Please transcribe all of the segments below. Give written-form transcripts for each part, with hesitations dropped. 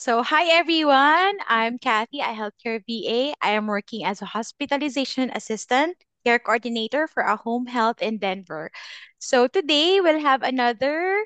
So, hi everyone. I'm Kathy, a healthcare VA. I am working as a hospitalization assistant, care coordinator for a home health in Denver. So, today we'll have another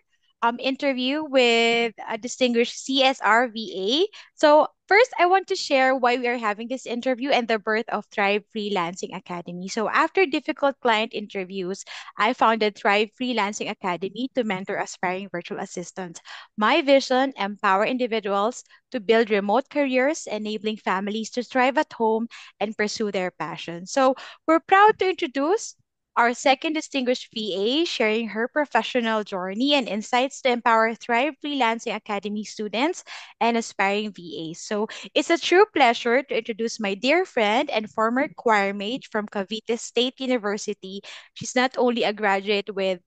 interview with a distinguished CSR VA. So, first, I want to share why we are having this interview and the birth of Thrive Freelancing Academy. So, after difficult client interviews, I founded Thrive Freelancing Academy to mentor aspiring virtual assistants. My vision: empower individuals to build remote careers, enabling families to thrive at home and pursue their passion. So, we're proud to introduce our second distinguished VA, sharing her professional journey and insights to empower Thrive Freelancing Academy students and aspiring VAs. So, it's a true pleasure to introduce my dear friend and former choir mate from Cavite State University. She's not only a graduate with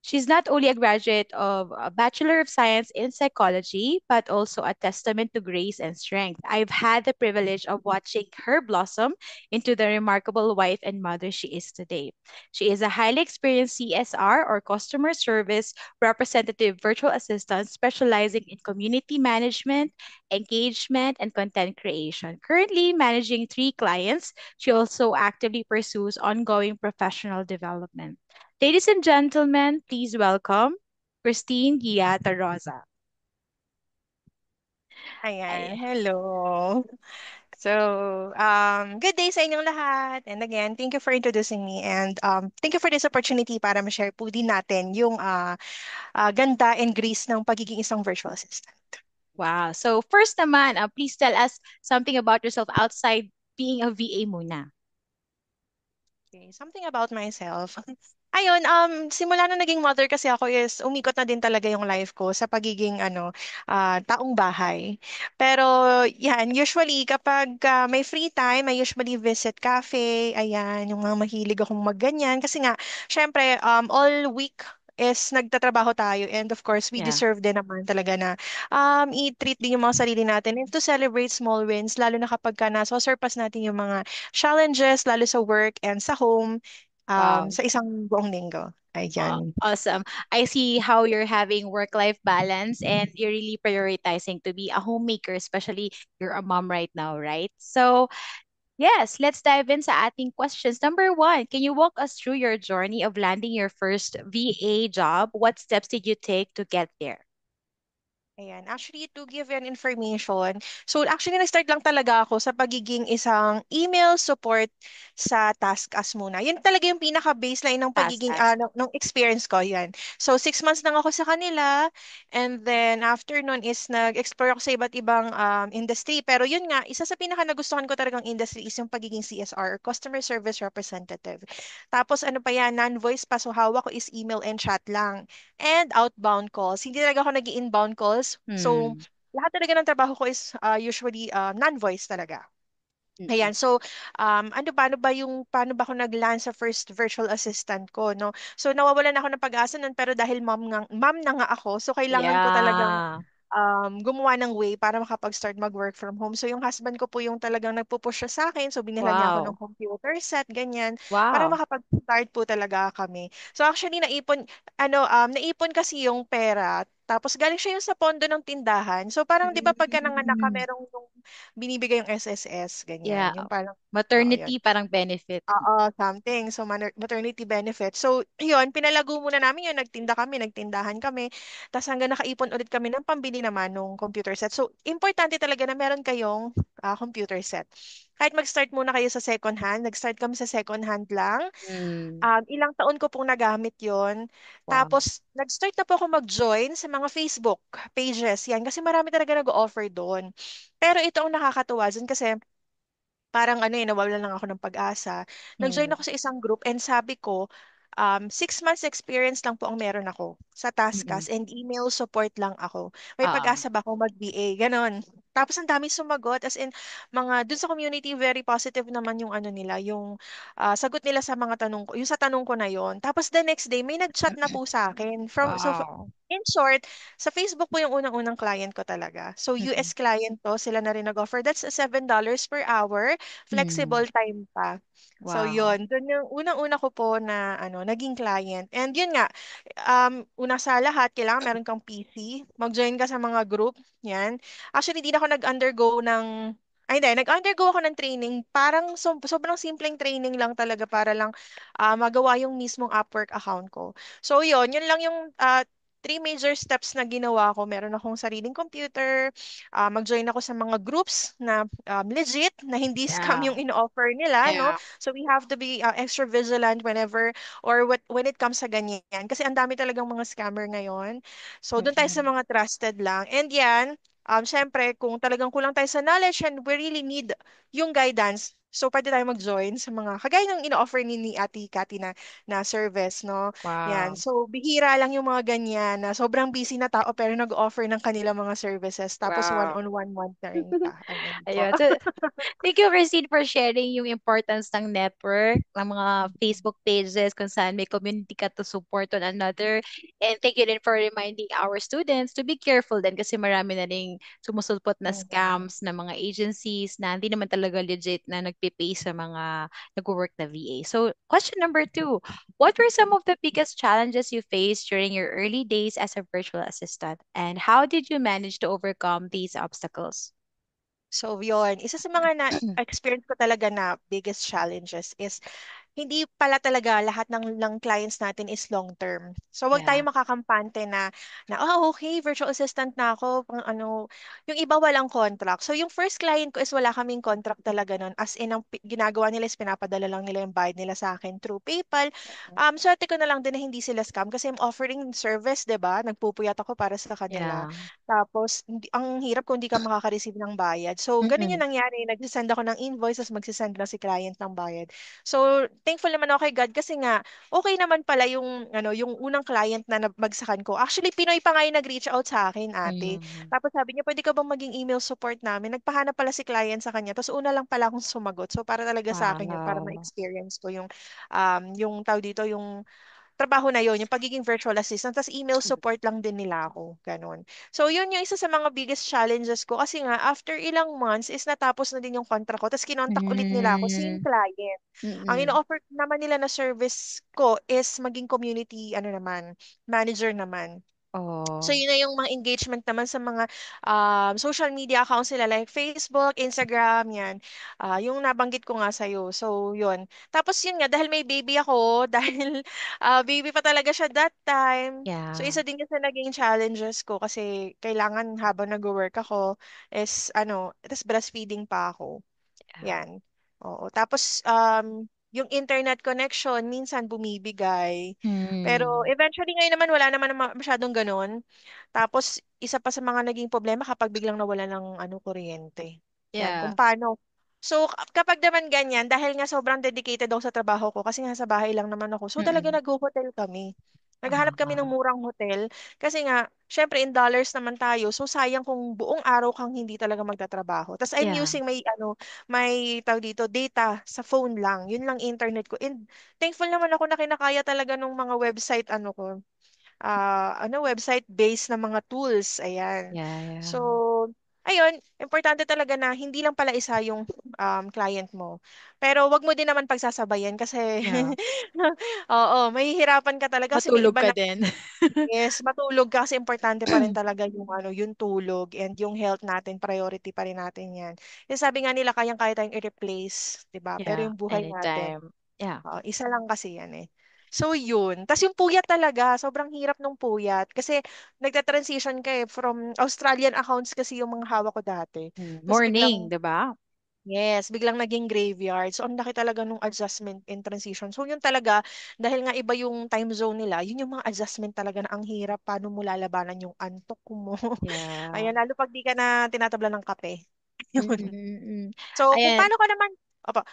She's not only a graduate of a Bachelor of Science in Psychology, but also a testament to grace and strength. I've had the privilege of watching her blossom into the remarkable wife and mother she is today. She is a highly experienced CSR or customer service representative virtual assistant specializing in community management, engagement, and content creation. Currently managing three clients, she also actively pursues ongoing professional development. Ladies and gentlemen, please welcome Christine Gia Tarosa. Ayan, Ay, hello. So, good day sa inyong lahat. And again, thank you for introducing me and thank you for this opportunity para ma-share po din natin yung ganda and grace ng pagiging isang virtual assistant. wow. So first naman, please tell us something about yourself outside being a VA muna. Okay, something about myself. Ayun, simula na naging mother kasi ako is umikot na din talaga yung life ko sa pagiging taong bahay. Pero yan, usually kapag may free time, I usually visit cafe, ayan, yung mga mahilig akong magganyan. Kasi nga, syempre, all week is nagtatrabaho tayo and of course we Yeah. deserve din naman talaga na i-treat din yung mga sarili natin and to celebrate small wins lalo na kapag ka nasa-surpass natin yung mga challenges lalo sa work and sa home Wow. sa isang buong linggo. Ayan. Awesome. I see how you're having work-life balance and you're really prioritizing to be a homemaker, especially you're a mom right now, right? So, yes, let's dive in sa ating questions. Number one, can you walk us through your journey of landing your first VA job? What steps did you take to get there? Ayan. Actually, to give you an information, so actually, nag-start lang talaga ako sa pagiging isang email support sa TaskUs muna. Yun talaga yung pinaka-baseline ng Task pagiging, us. ng experience ko, yan. So, 6 months lang ako sa kanila, and then after nun is nag-explore ako sa iba't ibang industry. Pero yun nga, isa sa pinaka-nagustuhan ko talagang industry is yung pagiging CSR, Customer Service Representative. Tapos ano pa yan, non-voice pa, so hawak ko is email and chat lang and outbound calls. Hindi talaga ako nag-inbound calls. So, Hmm. lahat talaga ng trabaho ko is usually non-voice talaga. Mm-mm. Ayan, so paano ba ako nag-land sa first virtual assistant ko, no? So nawawalan ako ng pag-asa nun pero dahil mom na nga ako, so kailangan ko talagang Yeah. gumawa ng way para makapag-start mag-work from home. So yung husband ko po yung talagang nagpo-push siya sa akin. So binilhan niya ako ng Wow. computer set, ganyan, para Wow. makapag-start po talaga kami. So actually naipon kasi yung pera. Tapos galing siya yung sa pondo ng tindahan. So parang 'di ba pagka nanganak ka Mm. merong yung binibigay yung SSS, Yeah. ganyan. Yung parang oo, yun. Maternity parang benefit. Oo, something. So, maternity benefit. So, yun, pinalago muna namin yun. Nagtindahan kami. Tapos hanggang nakaipon ulit kami ng pambili naman ng computer set. So, importante talaga na meron kayong computer set. Kahit mag-start muna kayo sa second hand, nag-start kami sa second hand lang. Mm. Ilang taon ko pong nagamit yon. Wow. Tapos, nag-start na po ako mag-join sa mga Facebook pages. Yan, kasi marami talaga nag-offer doon. Pero ito ang nakakatuwa dun kasi parang nawawalan lang ako ng pag-asa. Nag-join Mm. ako sa isang group and sabi ko, 6 months experience lang po ang meron ako sa Mm-mm. Taskas and email support lang ako. May Oo. pag-asa ba ako mag-BA? Ganon. Tapos ang dami sumagot as in dun sa community very positive naman yung nila, yung sagot nila sa mga tanong ko, yung sa tanong ko na yon. Tapos the next day may nag-chat na po sa akin Wow. In short, sa Facebook po yung unang-unang client ko talaga. So, Mm-mm. US client to, sila na rin nag-offer. That's $7 per hour, Mm. flexible time pa. So, Wow. yun. Doon yung unang-una ko po na naging client. And yun nga, una sa lahat, kailangan meron kang PC. Mag-join ka sa mga group. Yan. Actually, di na ako nag-undergo ng ay, hindi. Nag-undergo ako ng training. Parang sobrang simpleng training lang talaga para lang magawa yung mismong Upwork account ko. So, yun lang yung three major steps na ginawa ko. Meron akong sariling computer, mag-join ako sa mga groups na legit, na hindi scam Yeah. yung in-offer nila, no? Yeah. So we have to be extra vigilant whenever or when it comes sa ganyan. Kasi ang dami talagang mga scammer ngayon. So doon tayo sa Mm-mm. mga trusted lang. And yan, syempre, kung talagang kulang tayo sa knowledge and we really need yung guidance, so pwede tayo mag-join sa mga, kagaya ng in-offer ni Ate Kati na service, no? Yan. Wow. So, bihira lang yung mga ganyan na sobrang busy na tao pero nag-offer ng kanilang mga services. Tapos Wow. one-on-one monitoring pa. Ayun po. Ayun. So, thank you, Christine, for sharing yung importance ng network, ng mga Facebook pages kung saan may community ka to support one another. And thank you din for reminding our students to be careful din kasi marami na ring sumusulpot na Mhm. scams na mga agencies na hindi naman talaga legit na nagpipay sa mga nag-work na VA. So, question number two, what were some of the biggest challenges you faced during your early days as a virtual assistant? And how did you manage to overcome these obstacles? So, yun. Isa sa mga na-experience ko talaga na biggest challenges is hindi pala talaga lahat ng clients natin is long term. So wag tayo Yeah. makakampante na okay, virtual assistant na ako, yung iba walang contract. So yung first client ko is wala kaming contract talaga nun. As in ang ginagawa nila is pinapadala lang nila yung bayad nila sa akin through PayPal. Swerte ko na lang din na hindi sila scam kasi I'm offering service, 'di ba? Nagpupuyat ako para sa kanila. Yeah. Tapos ang hirap kung hindi ka makaka-receive ng bayad. So ganun yung Mm-mm. nangyari. Nagsisend ako ng invoice, tapos magsisend lang si client ng bayad. So, thankful naman ako kay God kasi nga okay naman pala yung unang client na nabagsakan ko. Actually, Pinoy pa nga yung nag-reach out sa akin, ate. Mm. Tapos sabi niya, pwede ka bang maging email support namin? Nagpahanap pala si client sa kanya. Tapos una lang pala akong sumagot. So, para talaga sa akin yun, para Wow. ma-experience ko yung tawag dito, yung trabaho na yon, yung pagiging virtual assistant, tapos email support lang din nila ako, ganun. So, yun yung isa sa mga biggest challenges ko kasi nga, after ilang months is natapos na din yung contract ko, tapos kinontak ulit nila ako, same Mm. client. Ang Mm. ino-offer naman nila na service ko is maging community, naman, manager naman. So, Oh, yun na yung mga engagement naman sa mga social media accounts nila like Facebook, Instagram, yan. Yung nabanggit ko nga sa'yo. So, yun. Tapos yun nga, dahil may baby ako, dahil baby pa talaga siya that time. So, yeah. isa din yung sa naging challenges ko kasi kailangan habang nag-work ako is, tapos breastfeeding pa ako. Yeah. Yan. Oo. Tapos, yung internet connection, minsan bumibigay. Pero Mm. eventually ngayon naman wala naman masyadong ganun. Tapos, isa pa sa mga naging problema kapag biglang nawala ng kuryente. Yan, kung Yeah. paano. So, kapag naman ganyan, dahil nga sobrang dedicated ako sa trabaho ko, kasi nga sa bahay lang naman ako, so talaga Mm. nag-hotel kami. Naghahanap kami ng Ah, murang hotel. Kasi nga, syempre in dollars naman tayo, so sayang kung buong araw kang hindi talaga magtatrabaho. Tapos I'm yeah. using may tawag dito, data sa phone lang. Yun lang internet ko. And thankful naman ako na kinakaya talaga nung mga website ko website-based na mga tools. Ayan. Yeah. So, Yeah. ayun, importante talaga na hindi lang pala isa yung client mo. Pero wag mo din naman pagsasabayan kasi Yeah. oo, mahihirapan ka talaga kasi may Matulog iba ka na din. yes, matulog ka kasi importante pa rin talaga yung tulog and yung health natin, priority pa rin natin 'yan. Kasi sabi nga nila kayang-kaya tayong i-replace, 'di ba? Pero Yeah. yung buhay natin, Anytime. Yeah. isa lang kasi yan eh. So yun. Tapos yung puyat talaga, sobrang hirap nung puyat. Kasi nagta-transition ka eh, from Australian accounts kasi yung mga hawak ko dati. Mm. Tapos Morning, biglang, 'di ba? yes, biglang naging graveyard. So ang laki talaga nung adjustment and transition. So yun talaga, dahil nga iba yung time zone nila, yun yung mga adjustment talaga na ang hirap. Paano mo lalabanan yung antok mo. Yeah. Ayan, lalo pag di ka na tinatabla ng kape. Mm. Yun. Mm. So, Ayan.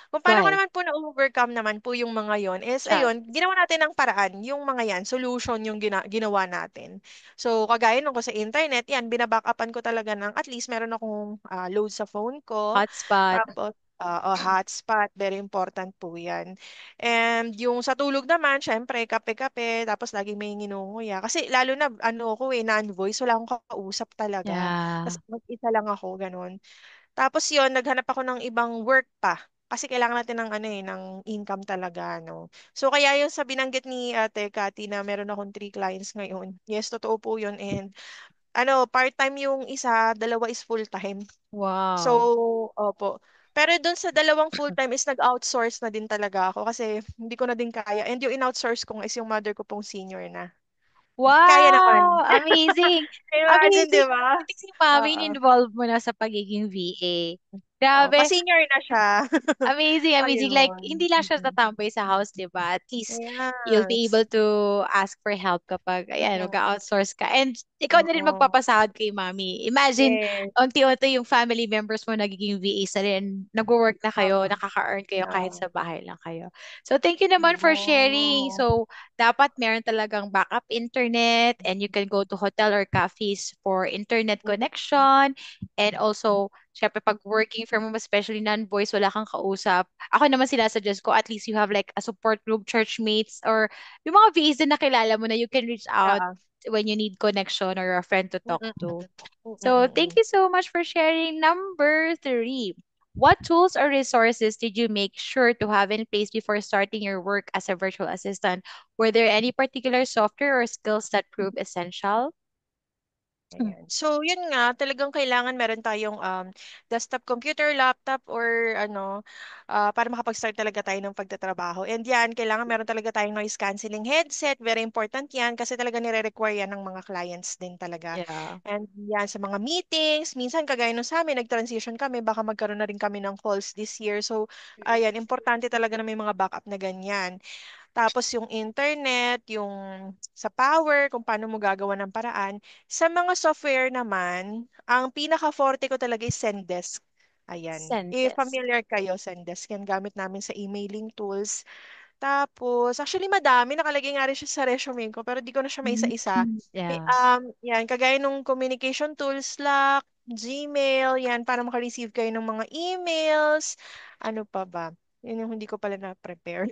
kung Go paano ko ahead. naman po na-overcome naman po yung mga yon is, Yeah. ayun, ginawa natin ng paraan, yung mga yan, solution yung ginawa natin. So, kagaya nung ko sa internet, yan, binabackupan ko talaga ng at least meron akong load sa phone ko. Hotspot. O hotspot, very important po yan. And yung sa tulog naman, syempre, kape-kape, tapos laging may nginunguya. Kasi lalo na, ano ko non-voice, wala akong kausap talaga. Kasi Yeah. mag-isa lang ako, ganun. Tapos yon naghanap ako ng ibang work pa. Kasi kailangan natin ng ano ng income talaga, no. So kaya yung sa binanggit ni Ate Cathy na meron akong 3 clients ngayon. Yes, totoo po yun. And part-time yung isa, dalawa is full-time. So, Wow. opo. Pero dun sa dalawang full-time is nag-outsource na din talaga ako kasi hindi ko na din kaya. And yung in-outsource ko nga is yung mother ko pong senior na. Kaya naman. Wow! Amazing! Imagine, di Amazing! ba? Pati si Mami Oo. involved mo na sa pagiging VA. Oo. Grabe! Pa-senior na siya. Amazing, amazing. Like, Ayun. hindi lang siya Mm-mm. tatambay sa house, di ba? At least, you'll be Yes. able to ask for help kapag, ayan, Yes. mag-outsource ka. And ikaw na rin Oo. magpapasahod kay Mami. Imagine, Yes. unti-unti yung family members mo nagiging VAs na rin. Nag-work na kayo, Oo. nakaka-earn kayo kahit Oo. sa bahay lang kayo. So, thank you naman for sharing. Oo. So, dapat meron talagang backup internet and you can go to hotel or cafes for internet connection. And also, syempre pag working from home, especially non-voice, wala kang kausap. Ako naman sinasuggest ko, at least you have like a support group, church mates, or yung mga VAs din na kilala mo na you can reach out Oo. when you need connection or a friend to talk Mm-mm. to. So thank Mm-mm. you so much for sharing. Number three. What tools or resources did you make sure to have in place before starting your work as a virtual assistant? Were there any particular software or skills that proved essential? Ayan. So, yun nga, talagang kailangan meron tayong desktop computer, laptop, or para makapag-start talaga tayo ng pagtatrabaho. And yan, kailangan meron talaga tayong noise cancelling headset. Very important yan kasi talaga nire-require yan ng mga clients din talaga. Yeah. And yan, sa mga meetings, minsan kagaya nung sa amin, nag-transition kami, baka magkaroon na rin kami ng calls this year. So, ayan, importante talaga na may mga backup na ganyan. Tapos yung internet, yung sa power, kung paano mo gagawa ng paraan. Sa mga software naman, ang pinaka-forte ko talaga is Zendesk. Ayan. If Zendesk. familiar kayo, Zendesk. Yan gamit namin sa emailing tools. Tapos, actually madami. Nakalagay nga rin siya sa resume ko, pero di ko na siya maisa-isa. Yeah. Yan, kagaya nung communication tools, Slack, Gmail, yan, para makareceive kayo ng mga emails. Ano pa ba? Yun yung hindi ko pala na-prepare.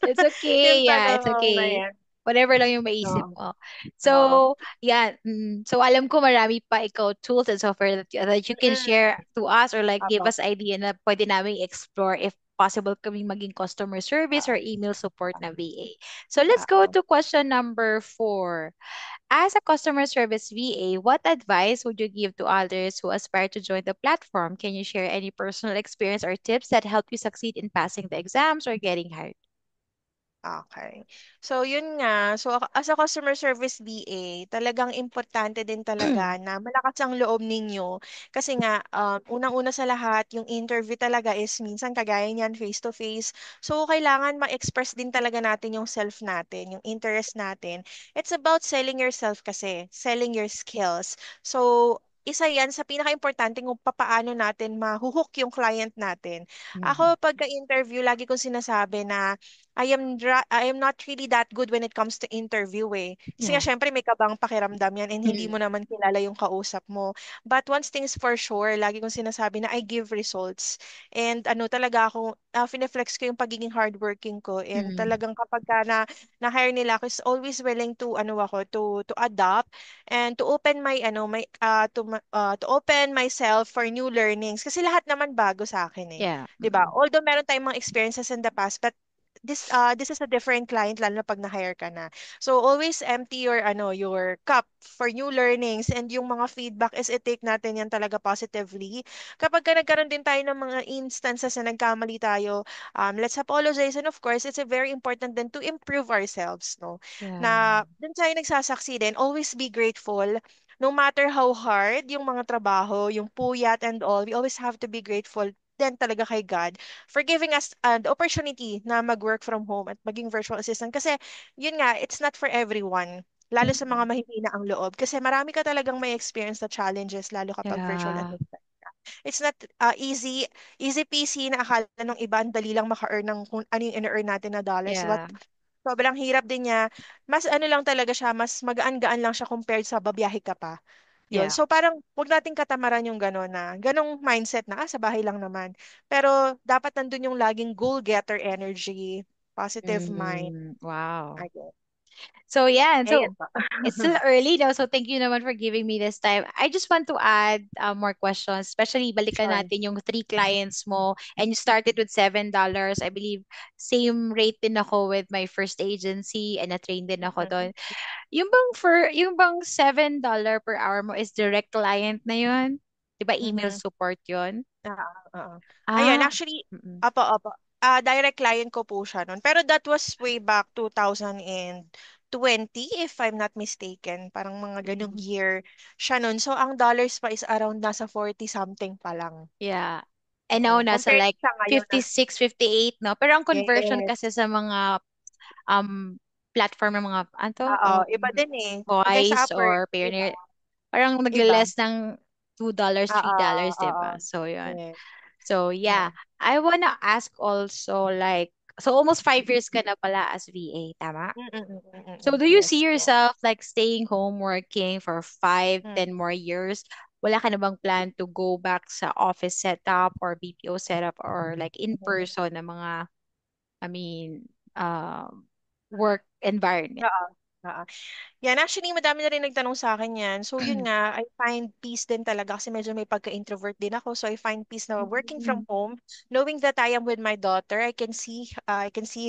It's Yung okay. Yeah, it's tanong na okay. yan. Whatever lang yung maisip Oo. mo. Oo. So, yeah. So, alam ko marami pa ikaw tools and software that you can Mm. share to us or like give Apo. us idea na pwede namin explore if possible kaming maging customer service or Oo. email support na VA. So, let's go Oo. to question number 4. As a customer service VA, what advice would you give to others who aspire to join the platform? Can you share any personal experience or tips that help you succeed in passing the exams or getting hired? Okay. So, yun nga. So, as a customer service VA, talagang importante din talaga na malakas ang loob ninyo. Kasi nga, unang-una sa lahat, yung interview talaga is minsan kagaya niyan, face-to-face. So, kailangan ma-express din talaga natin yung self natin, yung interest natin. It's about selling yourself kasi, selling your skills. So, isa yan sa pinaka-importante kung papaano natin mahuhook yung client natin. Mhm. Ako, pagka-interview, lagi kong sinasabi na I am not really that good when it comes to interview eh. Kasi nga Yeah. syempre may kabang pakiramdam yan and hindi mo naman kilala yung kausap mo. But once things for sure, lagi kong sinasabi na I give results. And ano talaga ako, fine-flex ko yung pagiging hardworking ko. And Mm. talagang kapag na-hire nila ako, is always willing to to adopt and to open my to open myself for new learnings kasi lahat naman bago sa akin eh. Yeah. 'Di ba? Although meron tayong mga experiences in the past, but this is a different client lalo na pag na-hire ka na. So always empty your your cup for new learnings and yung mga feedback is i-take natin yan talaga positively. Kapag ka nagkaroon din tayo ng mga instances na nagkamali tayo, let's apologize and of course it's a very important then to improve ourselves, no? Yeah. Na dun tayo nagsasaksi din, always be grateful. No matter how hard yung mga trabaho, yung puyat and all, we always have to be grateful then talaga kay God for giving us the opportunity na mag-work from home at maging virtual assistant. Kasi, yun nga, it's not for everyone. Lalo sa mga Mm. mahihina ang loob. Kasi marami ka talagang may experience na challenges, lalo kapag virtual Yeah. assistant. It's not easy peasy na akala ng iba, ang dali lang maka-earn ng kung ano yung in-earn natin na dollars. But Yeah. sobrang hirap din niya. Mas ano lang talaga siya, mas magaan-gaan lang siya compared sa babiyahe ka pa. Yun. Yeah. So parang huwag nating katamaran yung gano'n na, ganong mindset na, sa bahay lang naman. Pero dapat nandun yung laging goal-getter energy, positive mind. Wow. Ayun. So yeah, Ayan so pa. it's still early though, so thank you naman for giving me this time. I just want to add more questions, especially balikan Sure. natin yung three clients mo and you started with $7. I believe same rate din ako with my first agency and na-train din ako doon. Mm-mm. Yung bang $7 per hour mo is direct client na yun? 'Di ba email Mhm. support yun? Oo, oo. Ayun, Ah, actually, mm-mm. opo, opo. Direct client ko po siya nun. Pero that was way back 2020, if I'm not mistaken. Parang mga ganong Mm. year siya nun. So, ang dollars pa is around nasa 40 something pa lang. Yeah. And now Oo. nasa Compared like sa ngayon na, 56, 58, no? Pero ang conversion yes. kasi sa mga um platform ng mga ano Oo, iba din eh. Kasi sa Voice Upwork, or iba. Payoneer, parang Iba. nagle-less ng $2, Oo, $3, 'di oo. ba? So, yun. Yes. So, Oo. yeah. I wanna ask also like, so almost 5 years ka na pala as VA, tama? Mm, mm, mm, mm, So, mm. do you see Yes po. yourself like staying home working for five, Mm, 10 more years? Wala ka na bang plan to go back sa office setup or BPO setup or like in mm. person na mga, I mean, work environment? Oo. Oo. Yan, actually, madami na rin nagtanong sa akin yan. So, yun nga, I find peace din talaga kasi medyo may pagka-introvert din ako. So, I find peace na working from Mm. home, knowing that I am with my daughter. I can see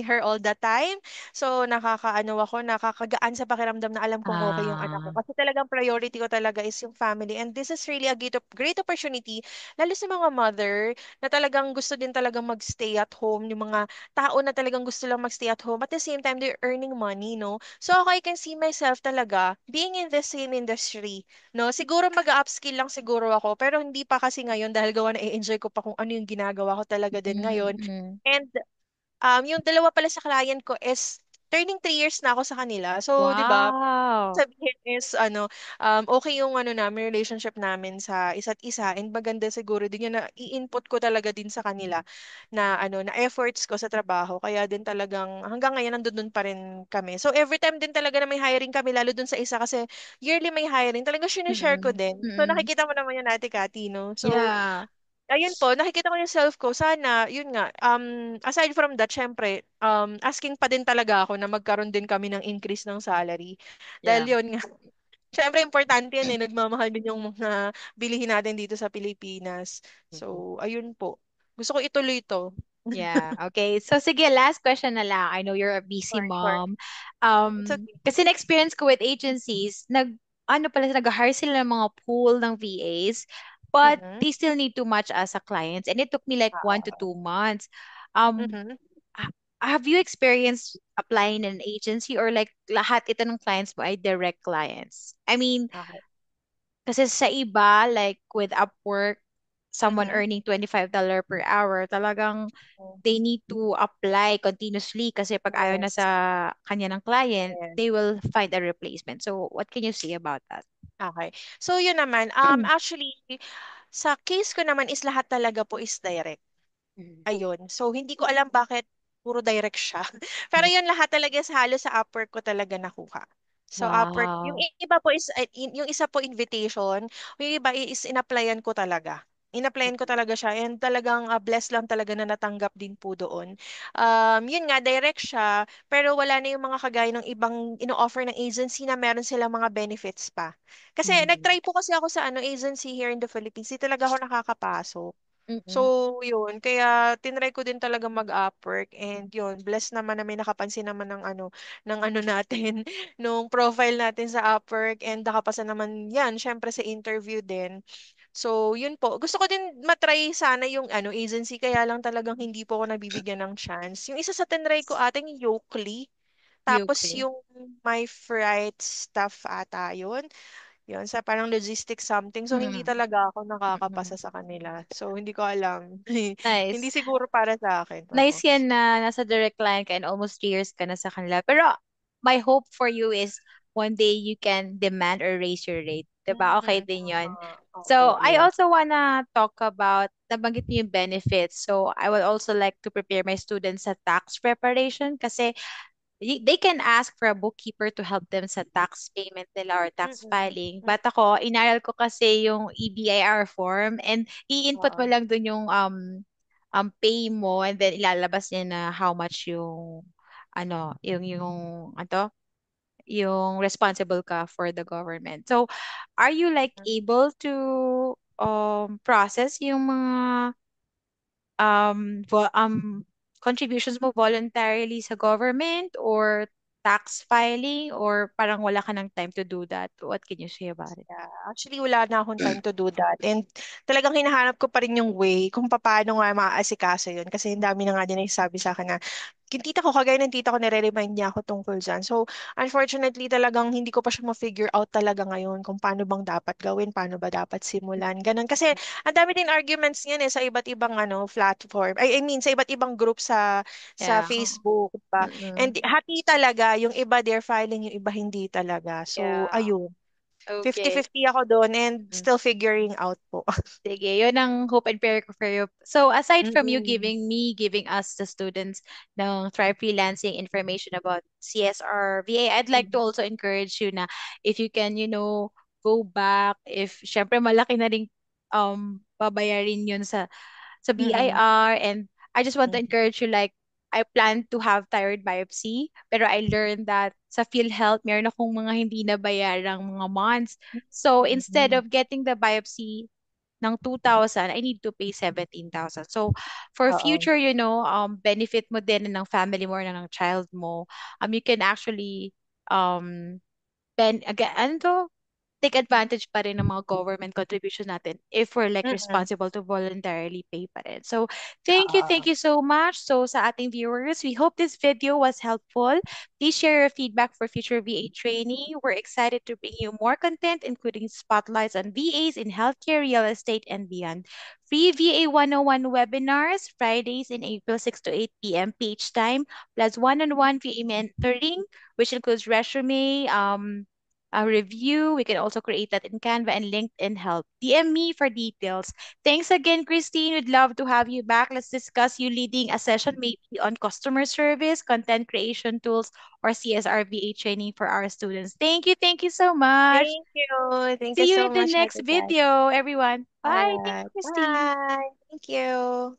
her all the time. So, nakakaano ako, nakakagaan sa pakiramdam na alam kong okay yung anak ko. Ah, Kasi talagang priority ko talaga is yung family. And this is really a great opportunity, lalo sa mga mother na talagang gusto din talagang magstay at home, yung mga tao na talagang gusto lang magstay at home. At the same time, they're earning money, no? So ako, I can see myself talaga being in the same industry, no? Siguro mag-upskill lang siguro ako, pero hindi pa kasi ngayon dahil gawa na i-enjoy ko pa kung ano yung ginagawa ko talaga din ngayon. mm. And yung dalawa pala sa client ko is turning 3 years na ako sa kanila. So, 'di ba? Wow. Sabihin is ano, okay yung ano namin, relationship namin sa isa't isa, and maganda siguro din yun na i-input ko talaga din sa kanila na ano, na efforts ko sa trabaho. Kaya din talagang hanggang ngayon nandun pa rin kami. So every time din talaga na may hiring kami, lalo dun sa isa kasi yearly may hiring, talagang share ko Mm, din. So mm. nakikita mo naman yun, Ate Kati, no? So Yeah. ayun po, nakikita ko yung self ko. Sana, yun nga, aside from that, syempre, asking pa din talaga ako na magkaroon din kami ng increase ng salary. Dahil Yeah. yun nga, syempre importante yan eh, nagmamahal din yung mga bilihin natin dito sa Pilipinas. Mm. So, ayun po. Gusto ko ituloy to. Yeah. Okay. So sige, last question na lang. I know you're a busy Sure, sure. mom. It's okay. Kasi na-experience ko with agencies, ano pala, nag-hire sila ng mga pool ng VAs, but Mm-hmm. they still need to match us as clients. And it took me like 1 to 2 months. Um, Mm-hmm. ha- have you experienced applying in an agency or like lahat ito ng clients mo ay direct clients? I mean, Okay. kasi sa iba, like with Upwork, someone Mm-hmm. earning $25 per hour, talagang they need to apply continuously kasi pag ayaw na Yes. sa kanya ng client, Yes. they will find a replacement. So, what can you say about that? Okay. So, yun naman. Actually, sa case ko naman is lahat talaga po is direct. Mm. Ayun. So, hindi ko alam bakit puro direct siya. Pero Mm. yun lahat talaga sa halos sa Upwork ko talaga nakuha. So, Upwork, yung Wow. iba po is, yung isa po invitation, yung iba is in-applyan ko talaga. In-applyan ko talaga siya and talagang blessed lang talaga na natanggap din po doon. Yun nga, direct siya, pero wala na yung mga kagaya ng ibang ino-offer ng agency na meron silang mga benefits pa. Kasi Mm. nag-try po kasi ako sa ano agency here in the Philippines, di talaga ako nakakapasok. So, Mm-mm. yun. Kaya, tinry ko din talaga mag-Upwork. And yun, blessed naman na may nakapansin naman ng ano natin, nung profile natin sa Upwork. And nakapasa naman yan, syempre sa interview din. So, yun po. Gusto ko din matry sana yung ano, agency. Kaya lang talagang hindi po ako nabibigyan ng chance. Yung isa sa tinry ko ating Yokely. Tapos Okay. yung My Fright stuff ata yun. Yun, sa parang logistics something. So, hindi Mm. talaga ako Mm-mm. nakakapasa sa kanila. So, hindi ko alam. Hindi Nice. siguro para sa akin. Oo. Nice yan na nasa direct client ka and almost 3 years ka na sa kanila. Pero my hope for you is one day you can demand or raise your rate. Diba? Okay din Tama. yon. Opo, So, I yes. also wanna talk about, nabanggit niyo yung benefits. So, I would also like to prepare my students sa tax preparation kasi they can ask for a bookkeeper to help them sa tax payment nila or tax Mm-mm. filing. Mm. But ako, inaral ko kasi yung EBIR form and i-input mo Oo. lang dun yung pay mo and then ilalabas niya na how much yung yung yung responsible ka for the government. So, are you like Mm. able to process yung mga contributions mo voluntarily sa government or tax filing or parang wala ka ng time to do that? What can you say about it? Yeah, actually, wala na akong time to do that. And talagang hinahanap ko pa rin yung way kung paano nga maaasikaso yun. Kasi ang dami na nga din nagsasabi sa akin na yung tita ko, kagaya ng tita ko, nire-remind niya ako tungkol dyan. So, unfortunately, talagang hindi ko pa siya ma-figure out talaga ngayon kung paano bang dapat gawin, paano ba dapat simulan, ganun. Kasi ang dami din arguments niyan sa iba't ibang platform. I mean, sa iba't ibang group sa Yeah. Facebook, diba? Mm-mm. And hati talaga, yung iba they're filing, yung iba hindi talaga. So, Yeah. ayun. Okay. 50-50 ako doon and still figuring out po. Sige, yun ang hope and prayer ko for you. So, aside from you Mm-mm. giving us, the students, ng Thrive Freelancing information about CSR VA, I'd like to also encourage you na if you can, go back, if syempre malaki na rin babayarin yun sa Mm-mm. BIR, and I just want to Mm-mm. encourage you, like, I plan to have thyroid biopsy, pero I learned that sa PhilHealth, meron akong mga hindi nabayarang mga months. So, instead Mm-mm. of getting the biopsy ng 2,000, I need to pay 17,000. So, for Oo. future, benefit mo din ng family mo or ng child mo, you can actually, um, again, ano to? Take advantage pa rin ng mga government contribution natin if we're like Mm-mm. responsible to voluntarily pay pa rin. So, Oo. thank you so much. So, sa ating viewers, we hope this video was helpful. Please share your feedback for future VA trainee. We're excited to bring you more content, including spotlights on VAs in healthcare, real estate, and beyond. Free VA 101 webinars, Fridays in April 6 to 8 p.m. PH time, plus one-on-one VA mentoring, which includes resume, a review. We can also create that in Canva and LinkedIn Help. DM me for details. Thanks again, Christine. We'd love to have you back. Let's discuss you leading a session maybe on customer service, content creation tools, or CSRVA training for our students. Thank you so much. Thank you. Thank you See you so in the much, next Ate Kat. video, everyone. All Bye. Thank right. you, Christine. Bye. Thank you.